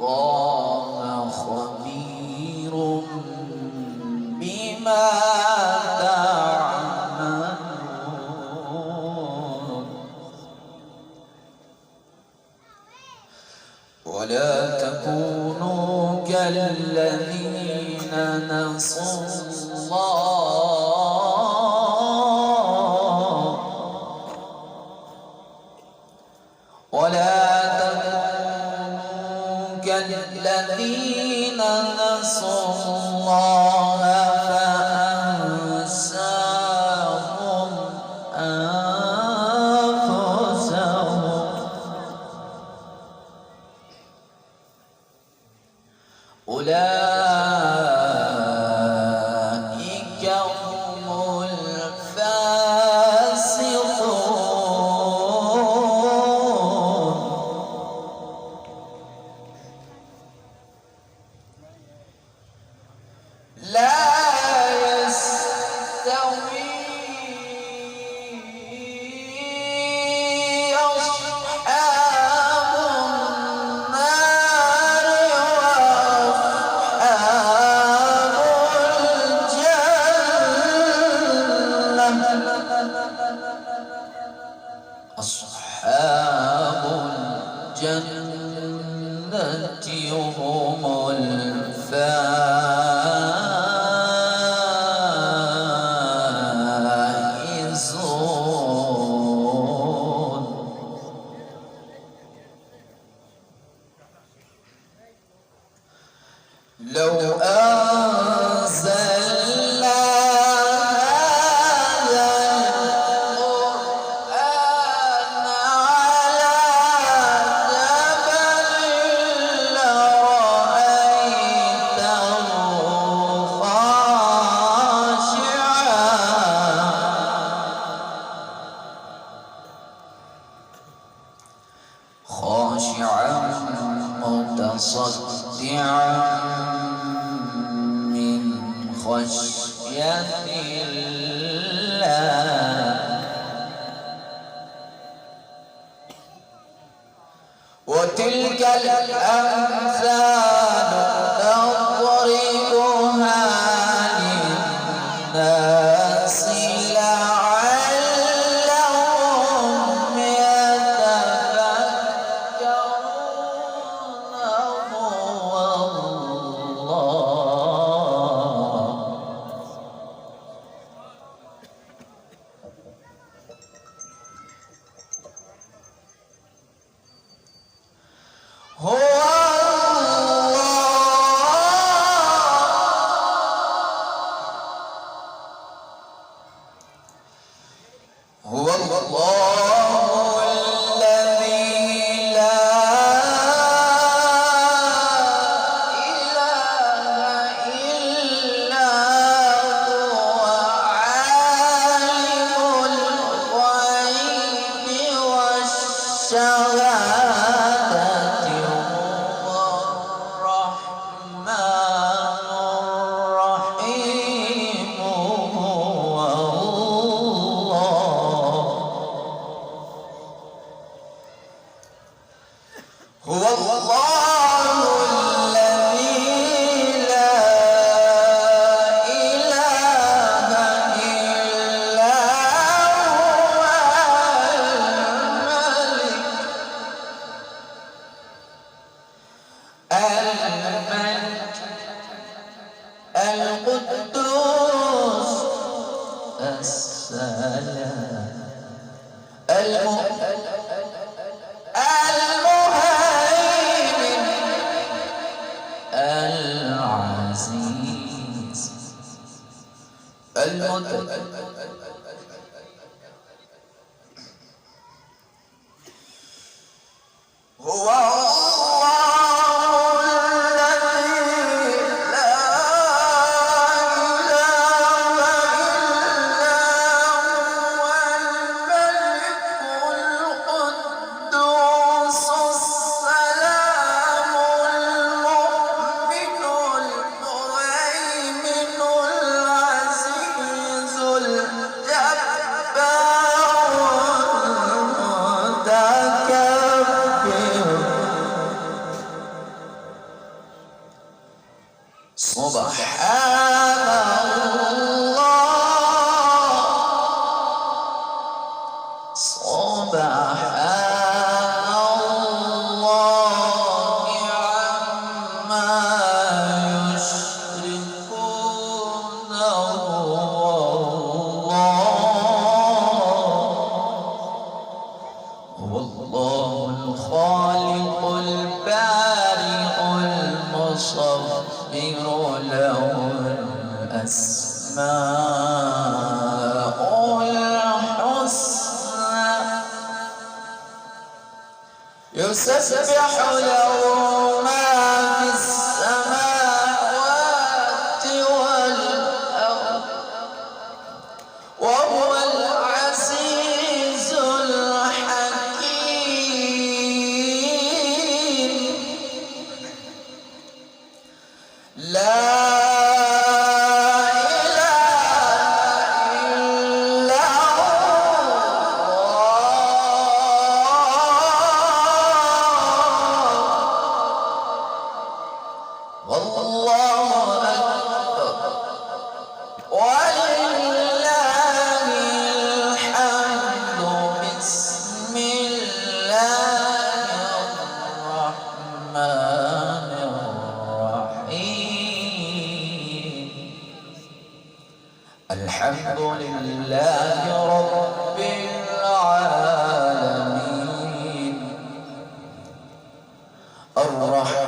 الله خبير بما تعملون ولا تكونوا كالذين نسوا الله ولا تكونوا كالذين نسوا الله فأنساهم أنفسهم أولئك هم الفاسقون لا يستوي أصحاب النار وأصحاب الجنة أصحاب الجنة هم الفائزون لو أنزلنا هذا القرآن على جبل لرأيته خاشعا متصدعا من خشية الله وتلك الأمثال نضربها للناس لعلهم يتفكرون هو الله الذي لا إله إلا هو عالم الغيب والشهادة هو الرحمن الرحيم هو الله الذي لا إله إلا هو الملك القدوس السلام المهيمن العزيز هو الله الذي لا إله إلا هو الملك القدوس السلام المؤمن المهيمن العزيز سبحان الله سبحان الله عما يشركون هو الله الخالق البارئ المصور له الأسماء الحسنى يسبح له ما في السماوات والأرض وهو العزيز الحكيم لا الحمد لله رب العالمين الرحمن